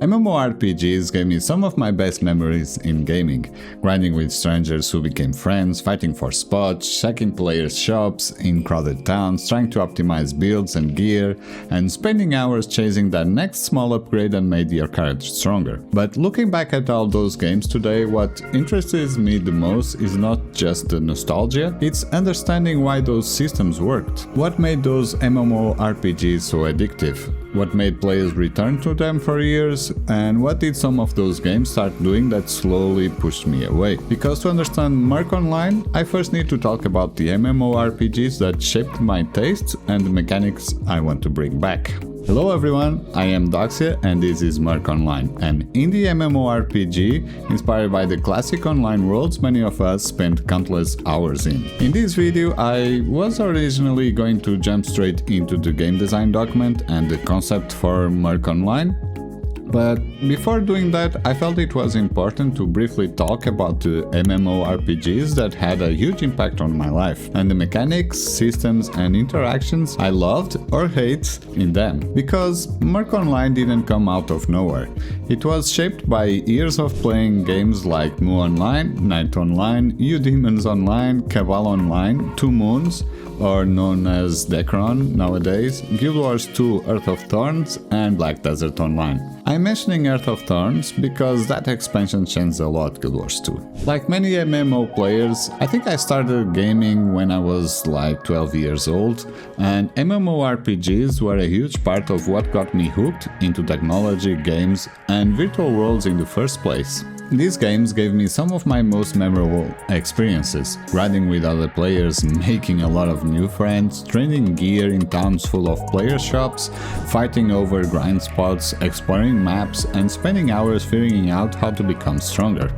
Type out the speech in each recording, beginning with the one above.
MMORPGs gave me some of my best memories in gaming, grinding with strangers who became friends, fighting for spots, checking players' shops in crowded towns, trying to optimize builds and gear, and spending hours chasing that next small upgrade that made your character stronger. But looking back at all those games today, what interests me the most is not just the nostalgia, it's understanding why those systems worked. What made those MMORPGs so addictive? What made players return to them for years, and what did some of those games start doing that slowly pushed me away? Because to understand Murk Online, I first need to talk about the MMORPGs that shaped my tastes and the mechanics I want to bring back. Hello everyone, I am Doxia and this is Murk Online, an indie MMORPG inspired by the classic online worlds many of us spent countless hours in. In this video I was originally going to jump straight into the game design document and the concept for Murk Online, but before doing that I felt it was important to briefly talk about the MMORPGs that had a huge impact on my life, and the mechanics, systems and interactions I loved or hate in them. Because Murk Online didn't come out of nowhere. It was shaped by years of playing games like Mu Online, Night Online, Demons Online, Cabal Online, Two Moons, or known as Dekaron nowadays, Guild Wars 2 Earth of Thorns and Black Desert Online. I'm mentioning Earth of Thorns because that expansion changed a lot Guild Wars 2. Like many MMO players, I think I started gaming when I was like 12 years old, and MMORPGs were a huge part of what got me hooked into technology, games and virtual worlds in the first place. These games gave me some of my most memorable experiences, grinding with other players, making a lot of new friends, trading gear in towns full of player shops, fighting over grind spots, exploring maps and spending hours figuring out how to become stronger.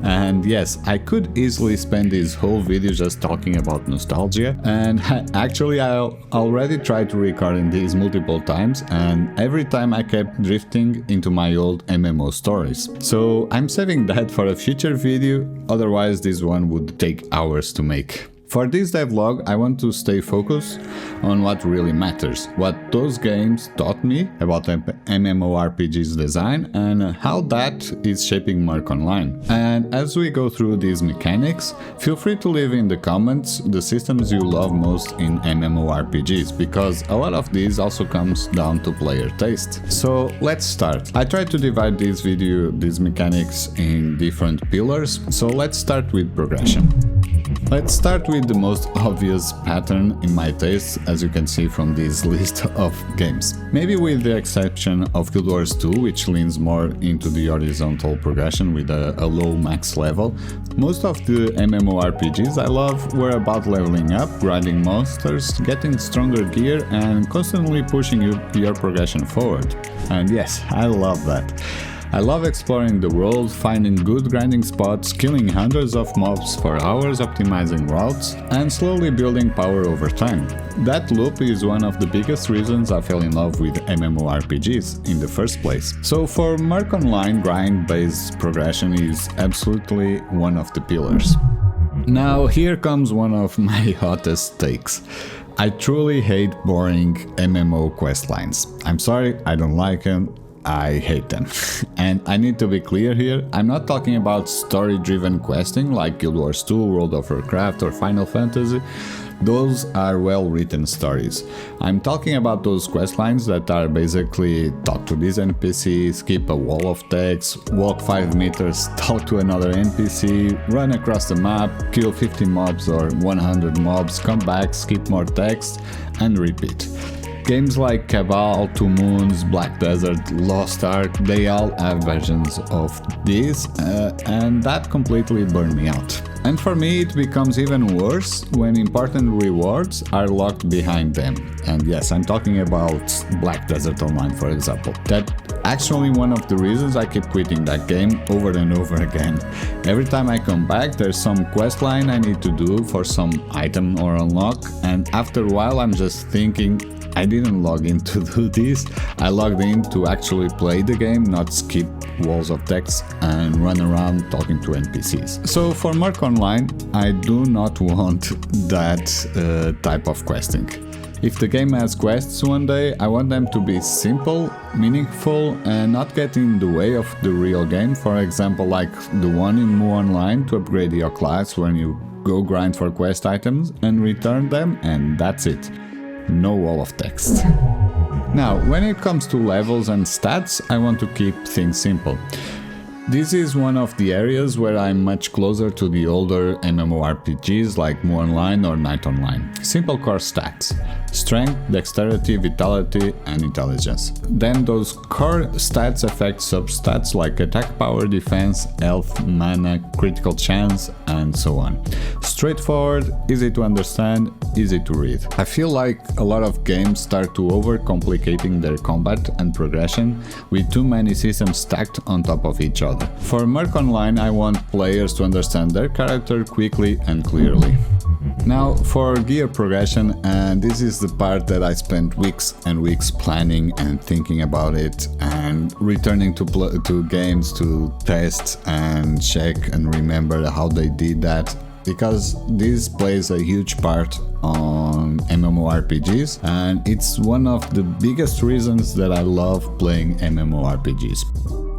And yes, I could easily spend this whole video just talking about nostalgia, and actually I already tried to recording these multiple times, and every time I kept drifting into my old MMO stories. So I'm saving that for a future video, otherwise this one would take hours to make. For this devlog, I want to stay focused on what really matters, what those games taught me about MMORPG's design and how that is shaping Murk Online. And as we go through these mechanics, feel free to leave in the comments the systems you love most in MMORPGs, because a lot of these also comes down to player taste. So let's start. I tried to divide these mechanics in different pillars, so let's start with progression. Let's start with the most obvious pattern in my taste, as you can see from this list of games. Maybe with the exception of Guild Wars 2, which leans more into the horizontal progression with a low max level, most of the MMORPGs I love were about leveling up, grinding monsters, getting stronger gear and constantly pushing your progression forward. And yes, I love that. I love exploring the world, finding good grinding spots, killing hundreds of mobs for hours, optimizing routes, and slowly building power over time. That loop is one of the biggest reasons I fell in love with MMORPGs in the first place. So for Murk Online, grind-based progression is absolutely one of the pillars. Now here comes one of my hottest takes. I truly hate boring MMO questlines. I'm sorry, I don't like them. I hate them. And I need to be clear here, I'm not talking about story-driven questing like Guild Wars 2, World of Warcraft or Final Fantasy. Those are well-written stories. I'm talking about those questlines that are basically talk to this NPC, skip a wall of text, walk 5 meters, talk to another NPC, run across the map, kill 50 mobs or 100 mobs, come back, skip more text, and repeat. Games like Cabal, Two Moons, Black Desert, Lost Ark, they all have versions of this, and that completely burned me out. And for me it becomes even worse when important rewards are locked behind them. And yes, I'm talking about Black Desert Online, for example. That's actually one of the reasons I keep quitting that game over and over again. Every time I come back there's some quest line I need to do for some item or unlock, and after a while I'm just thinking, I didn't log in to do this, I logged in to actually play the game, not skip walls of text and run around talking to NPCs. So for Murk Online, I do not want that type of questing. If the game has quests one day, I want them to be simple, meaningful, and not get in the way of the real game. For example, like the one in Murk Online to upgrade your class when you go grind for quest items and return them, and that's it. No wall of text. Now, when it comes to levels and stats, I want to keep things simple. This is one of the areas where I'm much closer to the older MMORPGs like Murk Online or Knight Online. Simple core stats: strength, dexterity, vitality, and intelligence. Then those core stats affect substats like attack power, defense, health, mana, critical chance, and so on. Straightforward, easy to understand, easy to read. I feel like a lot of games start to overcomplicating their combat and progression with too many systems stacked on top of each other. For Murk Online, I want players to understand their character quickly and clearly. Now for gear progression, and this is the part that I spent weeks and weeks planning and thinking about it and returning to games to test and check and remember how they did that, because this plays a huge part on MMORPGs and it's one of the biggest reasons that I love playing MMORPGs.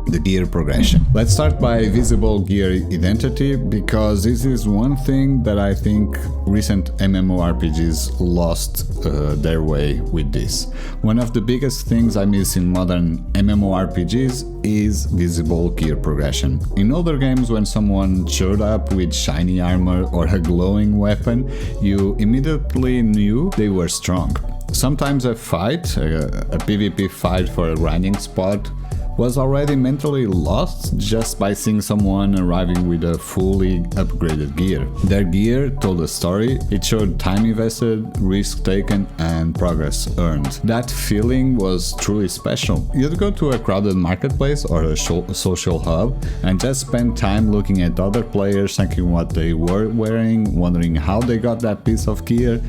The gear progression. Let's start by visible gear identity, because this is one thing that I think recent MMORPGs lost their way with this. One of the biggest things I miss in modern MMORPGs is visible gear progression. In older games, when someone showed up with shiny armor or a glowing weapon, you immediately knew they were strong. Sometimes a fight, a PvP fight for a grinding spot, was already mentally lost just by seeing someone arriving with a fully upgraded gear. Their gear told a story, it showed time invested, risk taken, and progress earned. That feeling was truly special. You'd go to a crowded marketplace or a social hub and just spend time looking at other players, checking what they were wearing, wondering how they got that piece of gear.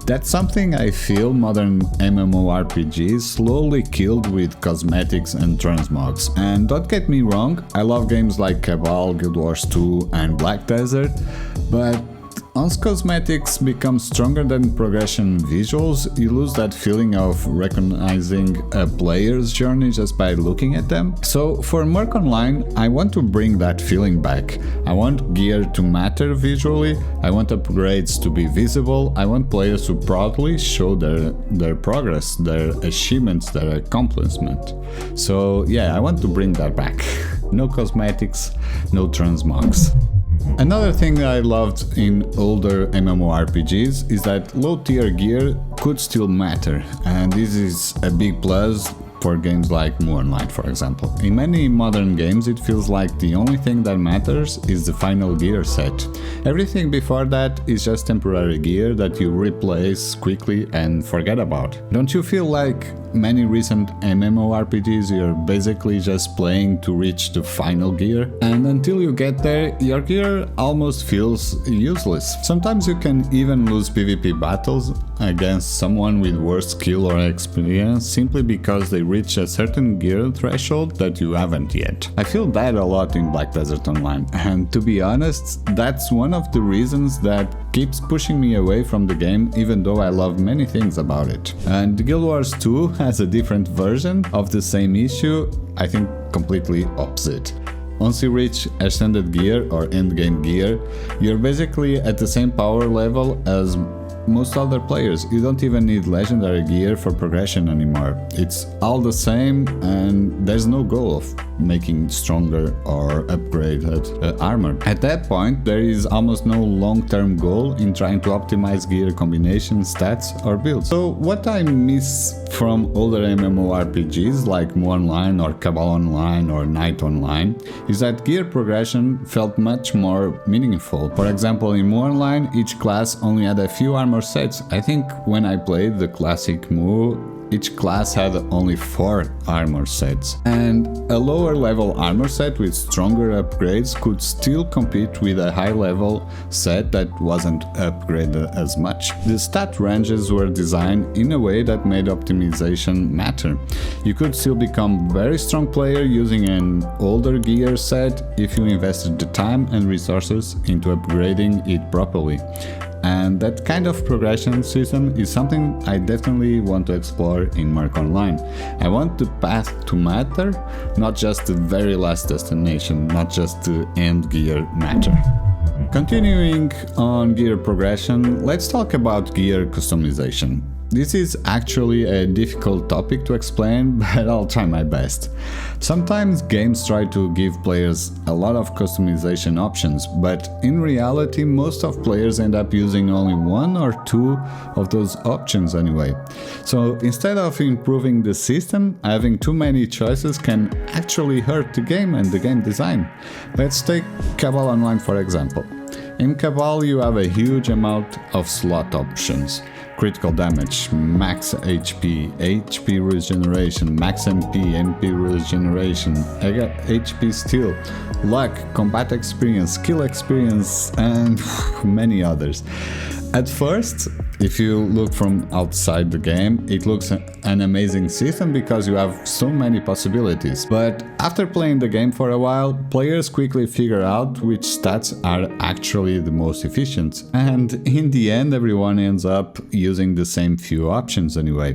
That's something I feel modern MMORPGs slowly killed with cosmetics and transmogs. And don't get me wrong, I love games like Cabal, Guild Wars 2 and Black Desert, but once cosmetics become stronger than progression visuals, you lose that feeling of recognizing a player's journey just by looking at them. So for Murk Online, I want to bring that feeling back. I want gear to matter visually, I want upgrades to be visible, I want players to proudly show their progress, their achievements, their accomplishment. So yeah, I want to bring that back. No cosmetics, no transmogs. Another thing I loved in older MMORPGs is that low-tier gear could still matter, and this is a big plus for games like Murk Online, for example. In many modern games, it feels like the only thing that matters is the final gear set. Everything before that is just temporary gear that you replace quickly and forget about. Don't you feel like many recent MMORPGs you're basically just playing to reach the final gear? And until you get there, your gear almost feels useless. Sometimes you can even lose PvP battles against someone with worse skill or experience simply because they reach a certain gear threshold that you haven't yet. I feel that a lot in Black Desert Online, and to be honest, that's one of the reasons that keeps pushing me away from the game, even though I love many things about it. And Guild Wars 2 has a different version of the same issue, I think completely opposite. Once you reach Ascended Gear or Endgame Gear, you're basically at the same power level as most other players. You don't even need legendary gear for progression anymore. It's all the same, and there's no goal of making stronger or upgraded armor. At that point, there is almost no long-term goal in trying to optimize gear combination, stats or builds. So what I miss from older MMORPGs like Murk Online or Cabal Online or Knight Online is that gear progression felt much more meaningful. For example, in Murk Online, each class only had a few armor sets. I think when I played the classic Mu, each class had only 4 armor sets, and a lower level armor set with stronger upgrades could still compete with a high level set that wasn't upgraded as much. The stat ranges were designed in a way that made optimization matter. You could still become a very strong player using an older gear set if you invested the time and resources into upgrading it properly. and that kind of progression system is something I definitely want to explore in Murk Online. I want the path to matter, not just the very last destination, not just the end gear matter. Continuing on gear progression, let's talk about gear customization. This is actually a difficult topic to explain, but I'll try my best. Sometimes games try to give players a lot of customization options, but in reality most of players end up using only one or two of those options anyway. So instead of improving the system, having too many choices can actually hurt the game and the game design. Let's take Cabal Online for example. In Cabal you have a huge amount of slot options. Critical damage, max HP, HP regeneration, max MP regeneration, HP steal, luck, combat experience, skill experience, and many others. At first, if you look from outside the game, it looks an amazing system because you have so many possibilities. But after playing the game for a while, players quickly figure out which stats are actually the most efficient. And in the end, everyone ends up using the same few options anyway.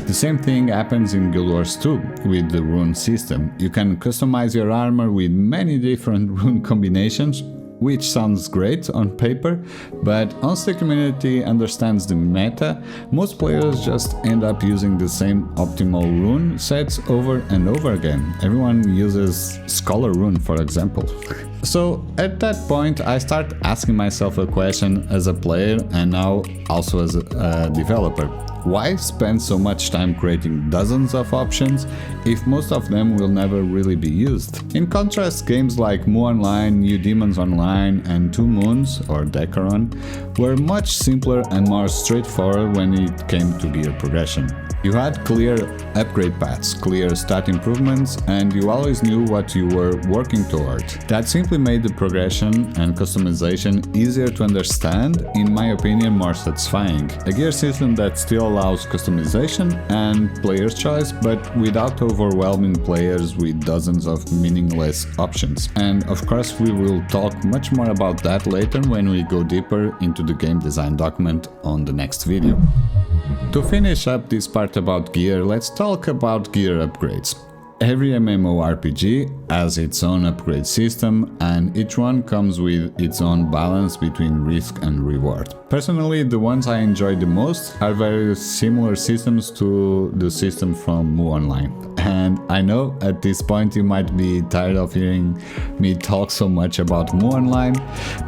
The same thing happens in Guild Wars 2 with the rune system. You can customize your armor with many different rune combinations, which sounds great on paper, but once the community understands the meta, most players just end up using the same optimal rune sets over and over again. Everyone uses Scholar rune, for example. So at that point I start asking myself a question as a player and now also as a developer. Why spend so much time creating dozens of options if most of them will never really be used? In contrast, games like Mu Online, New Demons Online and Two Moons, or Dekaron, were much simpler and more straightforward when it came to gear progression. You had clear upgrade paths, clear stat improvements, and you always knew what you were working toward. That simply made the progression and customization easier to understand, in my opinion more satisfying. A gear system that still allows customization and player's choice, but without overwhelming players with dozens of meaningless options. And of course we will talk much more about that later when we go deeper into the game design document on the next video. To finish up this part about gear, let's talk about gear upgrades. Every MMORPG has its own upgrade system and each one comes with its own balance between risk and reward. Personally, the ones I enjoy the most are very similar systems to the system from Mu Online. And I know at this point you might be tired of hearing me talk so much about Mu Online,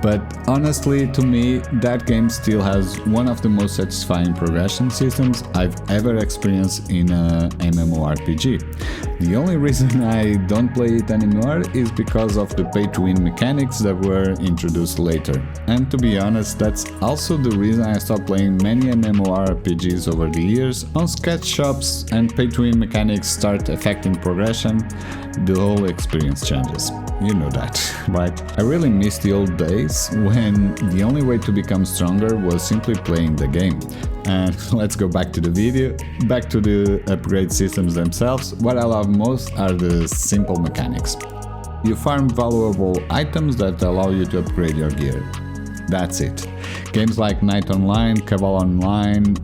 but honestly to me that game still has one of the most satisfying progression systems I've ever experienced in a MMORPG. The only reason I don't play it anymore is because of the pay-to-win mechanics that were introduced later. And to be honest, that's also the reason I stopped playing many MMORPGs over the years. Once sketch shops and pay-to-win mechanics start affecting progression, the whole experience changes. You know that, right? I really miss the old days when the only way to become stronger was simply playing the game. And let's go back to the video, back to the upgrade systems themselves. What I love most are the simple mechanics. You farm valuable items that allow you to upgrade your gear. That's it. Games like Night Online, Cabal Online,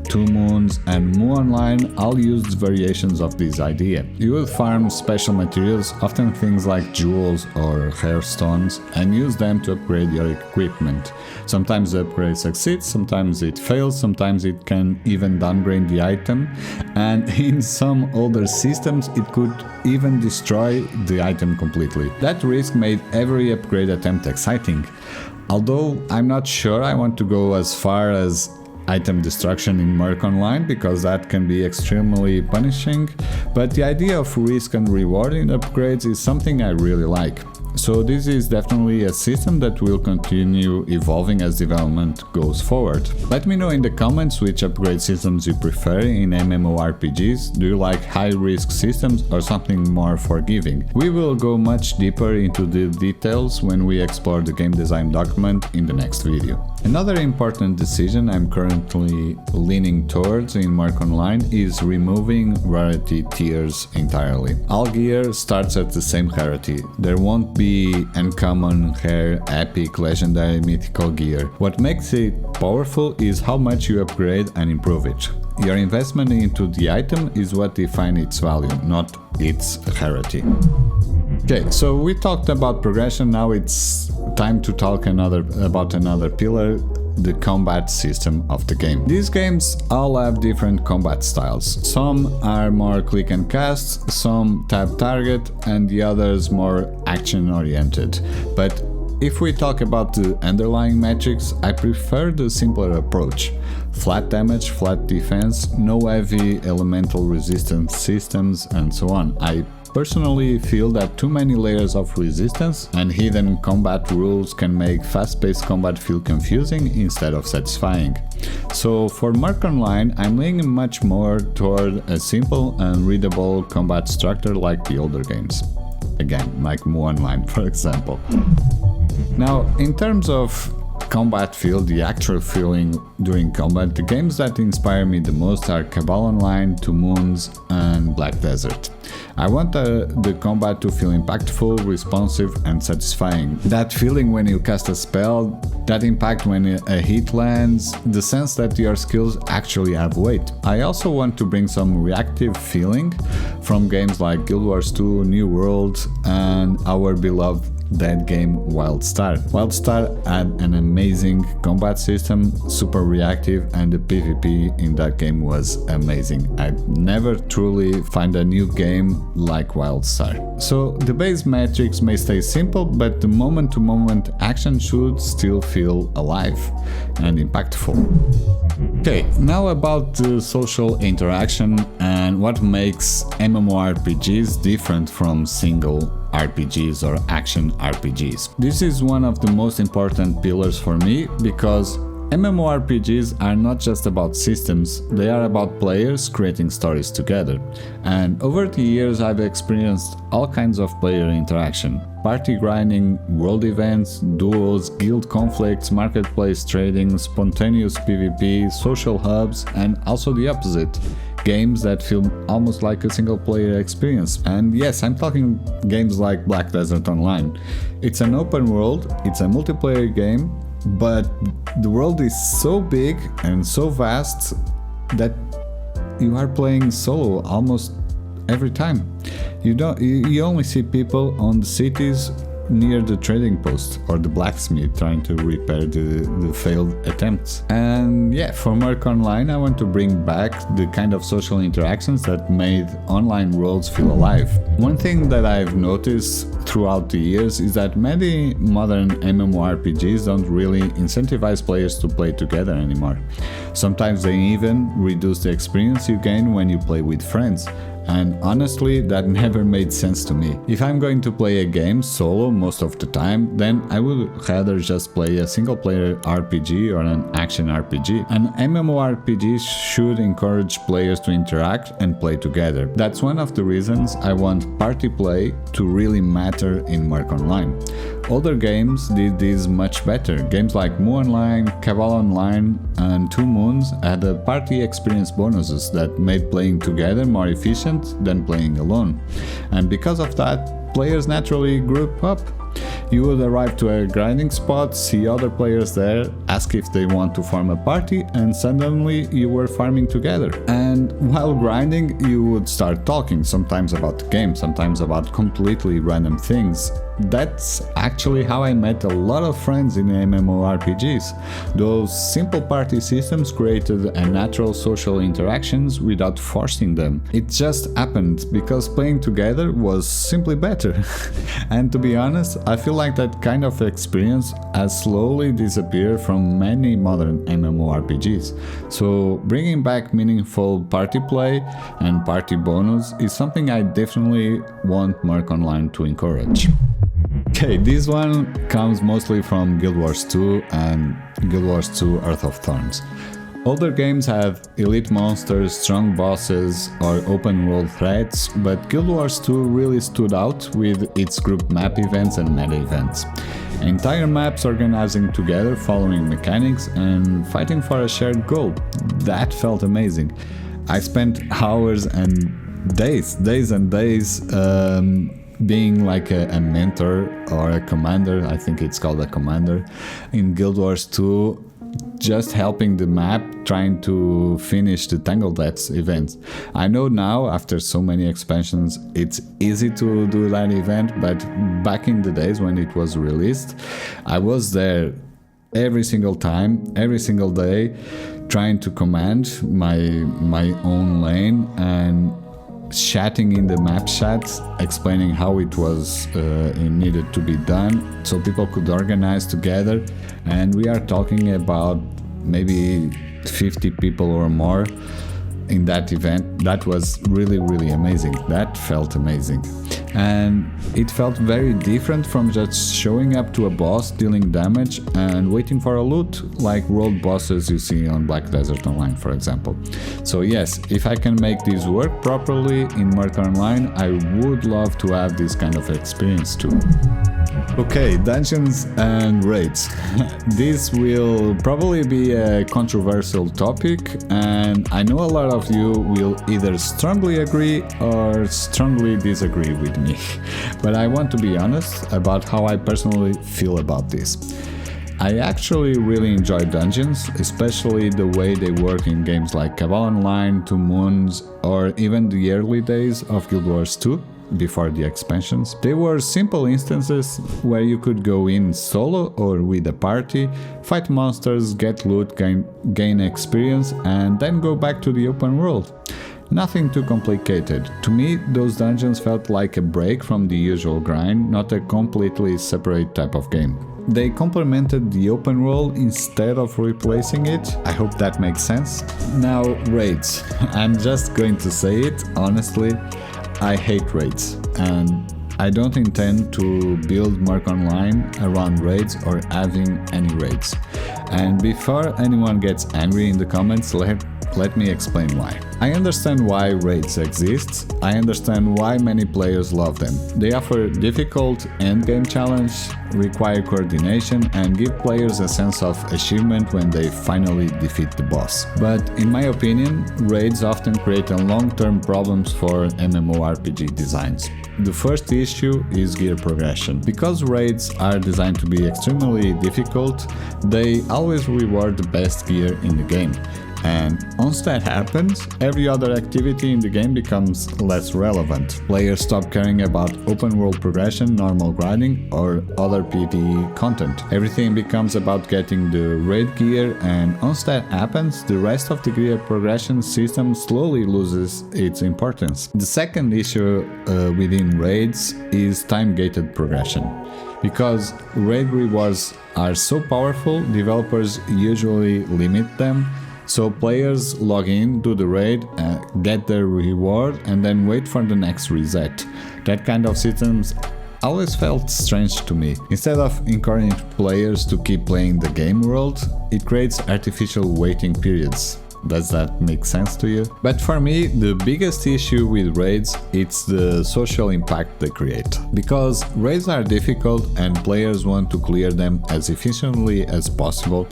Two Moons and Mu Online all used variations of this idea. You would farm special materials, often things like jewels or hairstones, and use them to upgrade your equipment. Sometimes the upgrade succeeds, sometimes it fails, sometimes it can even downgrade the item, and in some older systems it could even destroy the item completely. That risk made every upgrade attempt exciting. Although I'm not sure I want to go as far as item destruction in Murk Online, because that can be extremely punishing, but the idea of risk and reward in upgrades is something I really like. So this is definitely a system that will continue evolving as development goes forward. Let me know in the comments which upgrade systems you prefer in MMORPGs. Do you like high-risk systems or something more forgiving? We will go much deeper into the details when we explore the game design document in the next video. Another important decision I'm currently leaning towards in Murk Online is removing rarity tiers entirely. All gear starts at the same rarity. There won't be uncommon, rare, epic, legendary, mythical gear. What makes it powerful is how much you upgrade and improve it. Your investment into the item is what defines its value, not its rarity. Okay, so we talked about progression, now it's time to talk about another pillar, the combat system of the game. These games all have different combat styles. Some are more click and cast, some tap target, and the others more action oriented. But if we talk about the underlying metrics, I prefer the simpler approach. Flat damage, flat defense, no heavy elemental resistance systems, and so on. I personally feel that too many layers of resistance and hidden combat rules can make fast-paced combat feel confusing instead of satisfying. So for Murk Online, I'm leaning much more toward a simple and readable combat structure like the older games. Again, like MMORPG Online, for example. Now, in terms of combat feel, the actual feeling during combat, the games that inspire me the most are Cabal Online, Two Moons, and Black Desert. I want the combat to feel impactful, responsive, and satisfying. That feeling when you cast a spell, that impact when a hit lands, the sense that your skills actually have weight. I also want to bring some reactive feeling from games like Guild Wars 2, New World, and our beloved dead game WildStar. WildStar had an amazing combat system, super reactive, and the PvP in that game was amazing. I've never truly find a new game like WildStar. So the base metrics may stay simple, but the moment-to-moment action should still feel alive and impactful. Okay, now about the social interaction and what makes MMORPGs different from single RPGs or action RPGs. This is one of the most important pillars for me because MMORPGs are not just about systems, they are about players creating stories together. And over the years I've experienced all kinds of player interaction. Party grinding, world events, duels, guild conflicts, marketplace trading, spontaneous PvP, social hubs, and also the opposite. Games that feel almost like a single player experience. And yes, I'm talking games like Black Desert Online. It's an open world, it's a multiplayer game, but the world is so big and so vast that you are playing solo almost every time. You only see people on the cities near the trading post or the blacksmith trying to repair the failed attempts. And yeah, for Murk Online I want to bring back the kind of social interactions that made online worlds feel alive. One thing that I've noticed throughout the years is that many modern MMORPGs don't really incentivize players to play together anymore. Sometimes they even reduce the experience you gain when you play with friends. And honestly, that never made sense to me. If I'm going to play a game solo most of the time, then I would rather just play a single player RPG or an action RPG. And MMORPGs should encourage players to interact and play together. That's one of the reasons I want party play to really matter in Murk Online. Older games did this much better. Games like MMORPG Online, Cabal Online, and Two Moons had a party experience bonuses that made playing together more efficient than playing alone. And because of that, players naturally group up. You would arrive to a grinding spot, see other players there, ask if they want to form a party, and suddenly you were farming together. And while grinding, you would start talking, sometimes about the game, sometimes about completely random things. That's actually how I met a lot of friends in MMORPGs. Those simple party systems created a natural social interactions without forcing them. It just happened because playing together was simply better. And to be honest, I feel like that kind of experience has slowly disappeared from many modern MMORPGs. So bringing back meaningful party play and party bonus is something I definitely want Murk Online to encourage. Okay, this one comes mostly from Guild Wars 2 and Guild Wars 2 Earth of Thorns. Older games have elite monsters, strong bosses, or open world threats, but Guild Wars 2 really stood out with its group map events and meta events. Entire maps organizing together, following mechanics and fighting for a shared goal. That felt amazing. I spent hours and days and days being like a mentor or a commander, I think it's called a commander, in Guild Wars 2, just helping the map, trying to finish the Tangle Deaths event. I know now, after so many expansions, it's easy to do that event, but back in the days when it was released, I was there every single time, every single day, trying to command my own lane and chatting in the map chats, explaining how it was it needed to be done so people could organize together. And we are talking about maybe 50 people or more in that event. That was really amazing. That felt amazing. And it felt very different from just showing up to a boss, dealing damage and waiting for a loot, like world bosses you see on Black Desert Online, for example. So yes, if I can make this work properly in Murk Online, I would love to have this kind of experience too. Okay, dungeons and raids. This will probably be a controversial topic, and I know a lot of you will either strongly agree or strongly disagree with me. But I want to be honest about how I personally feel about this. I actually really enjoy dungeons, especially the way they work in games like Cabal Online, Two Moons, or even the early days of Guild Wars 2. Before the expansions. They were simple instances where you could go in solo or with a party, fight monsters, get loot, gain experience, and then go back to the open world. Nothing too complicated. To me, those dungeons felt like a break from the usual grind, not a completely separate type of game. They complemented the open world instead of replacing it. I hope that makes sense. Now, raids. I'm just going to say it, honestly. I hate raids, and I don't intend to build Murk Online around raids or having any raids. And before anyone gets angry in the comments, let me explain why. I understand why raids exist, I understand why many players love them. They offer difficult endgame challenge, require coordination, and give players a sense of achievement when they finally defeat the boss. But in my opinion, raids often create long-term problems for MMORPG designs. The first issue is gear progression. Because raids are designed to be extremely difficult, they always reward the best gear in the game. And once that happens, every other activity in the game becomes less relevant. Players stop caring about open world progression, normal grinding, or other PvE content. Everything becomes about getting the raid gear, and once that happens, the rest of the gear progression system slowly loses its importance. The second issue within raids is time-gated progression. Because raid rewards are so powerful, developers usually limit them. So players log in, do the raid, get their reward, and then wait for the next reset. That kind of systems always felt strange to me. Instead of encouraging players to keep playing the game world, it creates artificial waiting periods. Does that make sense to you? But for me, the biggest issue with raids is the social impact they create. Because raids are difficult and players want to clear them as efficiently as possible,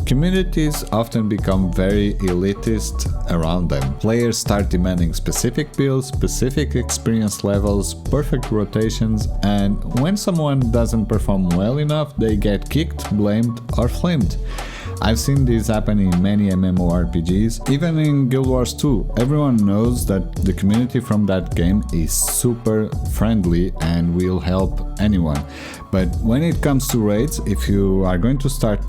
communities often become very elitist around them. Players start demanding specific builds, specific experience levels, perfect rotations, and when someone doesn't perform well enough, they get kicked, blamed, or flamed. I've seen this happen in many MMORPGs, even in Guild Wars 2. Everyone knows that the community from that game is super friendly and will help anyone. But when it comes to raids, if you are going to start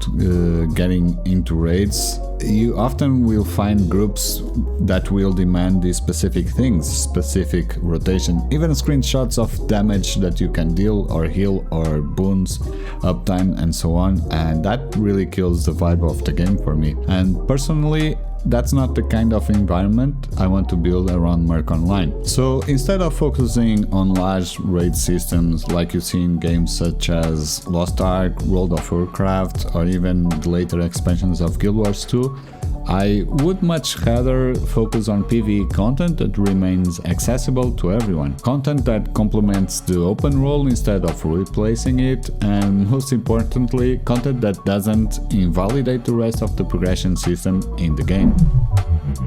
getting into raids, you often will find groups that will demand these specific things, specific rotation, even screenshots of damage that you can deal or heal or boons, uptime and so on, and that really kills the vibe of the game for me. And personally, that's not the kind of environment I want to build around Murk Online. So instead of focusing on large raid systems like you see in games such as Lost Ark, World of Warcraft, or even the later expansions of Guild Wars 2, I would much rather focus on PvE content that remains accessible to everyone. Content that complements the open world instead of replacing it, and most importantly, content that doesn't invalidate the rest of the progression system in the game.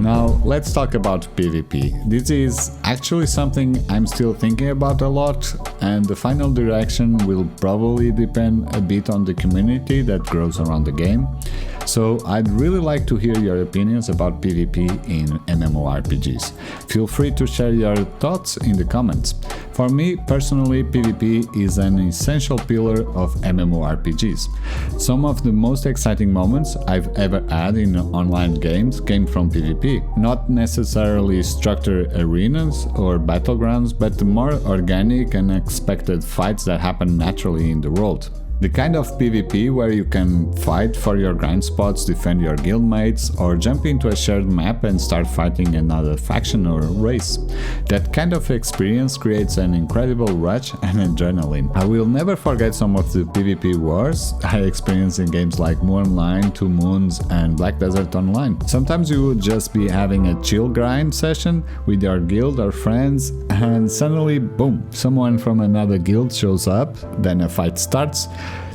Now let's talk about PvP. This is actually something I'm still thinking about a lot, and the final direction will probably depend a bit on the community that grows around the game. So I'd really like to hear your opinions about PvP in MMORPGs. Feel free to share your thoughts in the comments. For me personally, PvP is an essential pillar of MMORPGs. Some of the most exciting moments I've ever had in online games came from PvP. Not necessarily structured arenas or battlegrounds, but the more organic and unexpected fights that happen naturally in the world. The kind of PvP where you can fight for your grind spots, defend your guildmates, or jump into a shared map and start fighting another faction or race. That kind of experience creates an incredible rush and adrenaline. I will never forget some of the PvP wars I experienced in games like Murk Online, Two Moons, and Black Desert Online. Sometimes you would just be having a chill grind session with your guild or friends, and suddenly, boom, someone from another guild shows up, then a fight starts.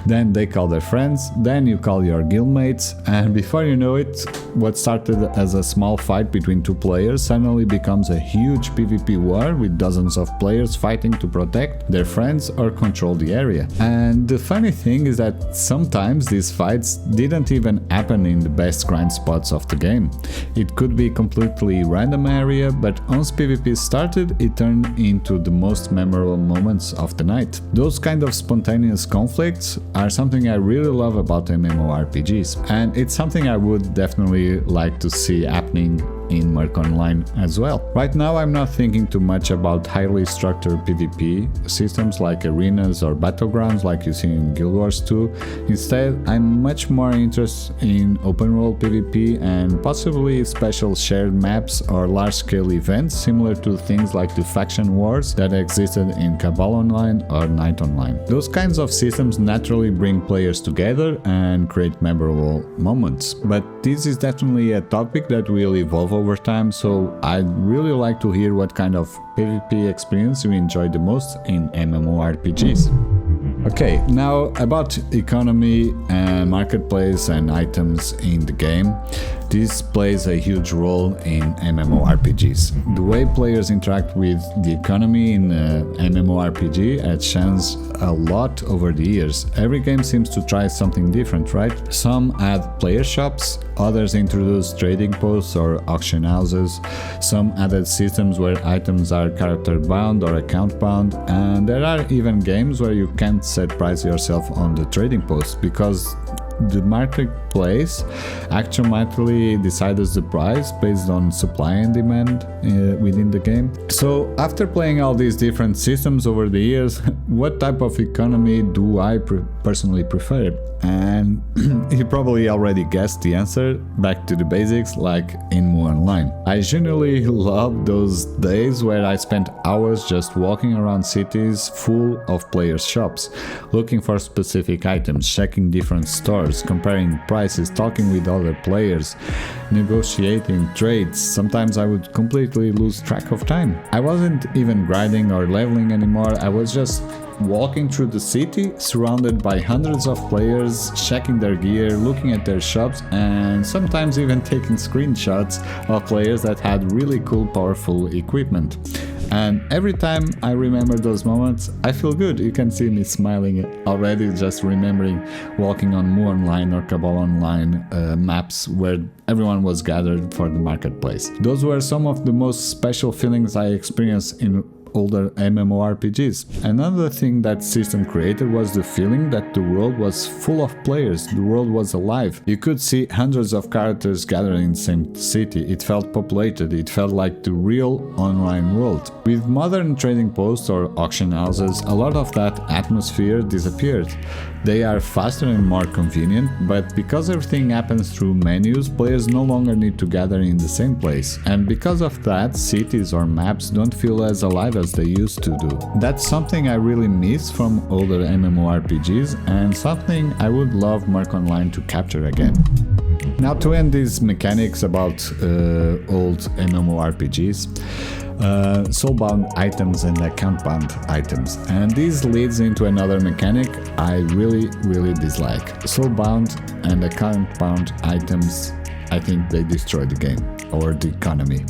Then they call their friends, then you call your guildmates, and before you know it, what started as a small fight between two players suddenly becomes a huge PvP war with dozens of players fighting to protect their friends or control the area. And the funny thing is that sometimes these fights didn't even happen in the best grind spots of the game. It could be completely random area, but once PvP started, it turned into the most memorable moments of the night. Those kind of spontaneous conflicts are something I really love about MMORPGs, and it's something I would definitely like to see happening in Murk Online as well. Right now I'm not thinking too much about highly structured PvP systems like arenas or battlegrounds like you see in Guild Wars 2. Instead, I'm much more interested in open world PvP and possibly special shared maps or large-scale events similar to things like the faction wars that existed in Cabal Online or Night Online. Those kinds of systems naturally bring players together and create memorable moments, but this is definitely a topic that will evolve over time, so I'd really like to hear what kind of PvP experience you enjoy the most in MMORPGs. Okay, now about economy and marketplace and items in the game. This plays a huge role in MMORPGs. The way players interact with the economy in MMORPG has changed a lot over the years. Every game seems to try something different, right? Some add player shops, others introduce trading posts or auction houses, some added systems where items are character bound or account bound, and there are even games where you can't set price yourself on the trading post because the marketplace automatically decides the price based on supply and demand within the game. So after playing all these different systems over the years, what type of economy do I personally prefer? And you probably already guessed the answer, back to the basics like in Murk Online. I genuinely love those days where I spent hours just walking around cities full of players' shops, looking for specific items, checking different stores, comparing prices, talking with other players, negotiating trades. Sometimes I would completely lose track of time. I wasn't even grinding or leveling anymore, I was just walking through the city, surrounded by hundreds of players, checking their gear, looking at their shops, and sometimes even taking screenshots of players that had really cool, powerful equipment. And every time I remember those moments, I feel good. You can see me smiling already just remembering walking on Murk Online or Cabal Online maps where everyone was gathered for the marketplace. Those were some of the most special feelings I experienced in older MMORPGs. Another thing that system created was the feeling that the world was full of players, the world was alive. You could see hundreds of characters gathered in the same city, it felt populated, it felt like the real online world. With modern trading posts or auction houses, a lot of that atmosphere disappeared. They are faster and more convenient, but because everything happens through menus, players no longer need to gather in the same place. And because of that, cities or maps don't feel as alive as they used to do. That's something I really miss from older MMORPGs and something I would love Murk Online to capture again. Now, to end these mechanics about old MMORPGs, soulbound items and account bound items, and this leads into another mechanic I really dislike. Soulbound and account bound items, I think they destroy the game or the economy.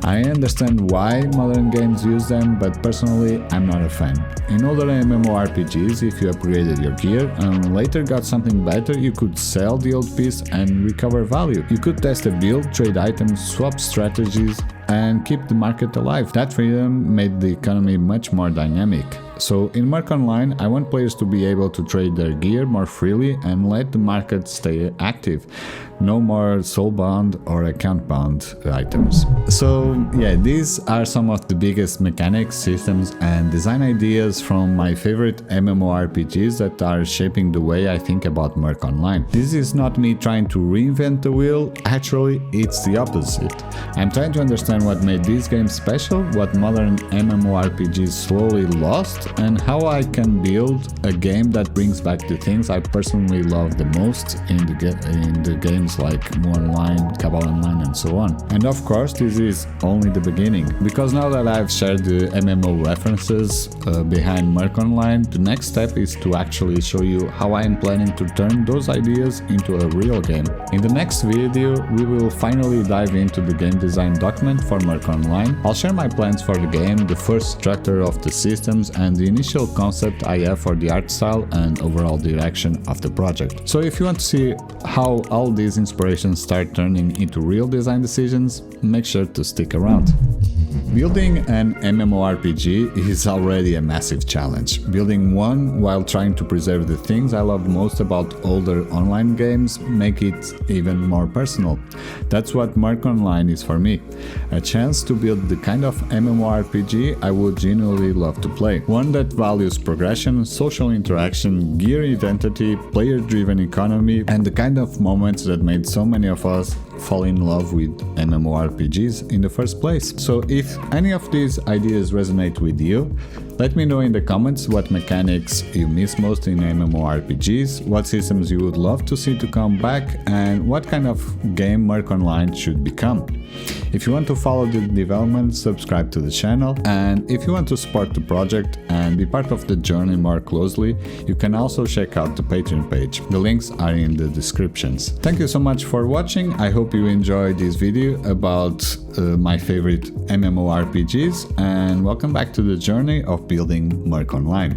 I understand why modern games use them, but personally I'm not a fan. In older MMORPGs, if you upgraded your gear and later got something better, you could sell the old piece and recover value. You could test a build, trade items, swap strategies, and keep the market alive. That freedom made the economy much more dynamic. So in Murk Online, I want players to be able to trade their gear more freely and let the market stay active. No more soulbound or account-bound items. So yeah, these are some of the biggest mechanics, systems and design ideas from my favorite MMORPGs that are shaping the way I think about Murk Online. This is not me trying to reinvent the wheel, actually it's the opposite. I'm trying to understand what made these games special, what modern MMORPGs slowly lost, and how I can build a game that brings back the things I personally love the most in the games like Murk Online, Cabal Online and so on. And of course this is only the beginning, because now that I've shared the MMO references behind Murk Online, the next step is to actually show you how I am planning to turn those ideas into a real game. In the next video we will finally dive into the game design document for Murk Online. I'll share my plans for the game, the first structure of the systems and the initial concept I have for the art style and overall direction of the project. So if you want to see how all these inspirations start turning into real design decisions, make sure to stick around. Building an MMORPG is already a massive challenge. Building one while trying to preserve the things I love most about older online games make it even more personal. That's what Murk Online is for me. A chance to build the kind of MMORPG I would genuinely love to play. One that values progression, social interaction, gear identity, player-driven economy, and the kind of moments that made so many of us fall in love with MMORPGs in the first place. So if any of these ideas resonate with you, let me know in the comments what mechanics you miss most in MMORPGs, what systems you would love to see to come back, and what kind of game Murk Online should become. If you want to follow the development, subscribe to the channel, and if you want to support the project and be part of the journey more closely, you can also check out the Patreon page. The links are in the descriptions. Thank you so much for watching. I hope you enjoyed this video about my favorite MMORPGs, and welcome back to the journey of building Murk Online.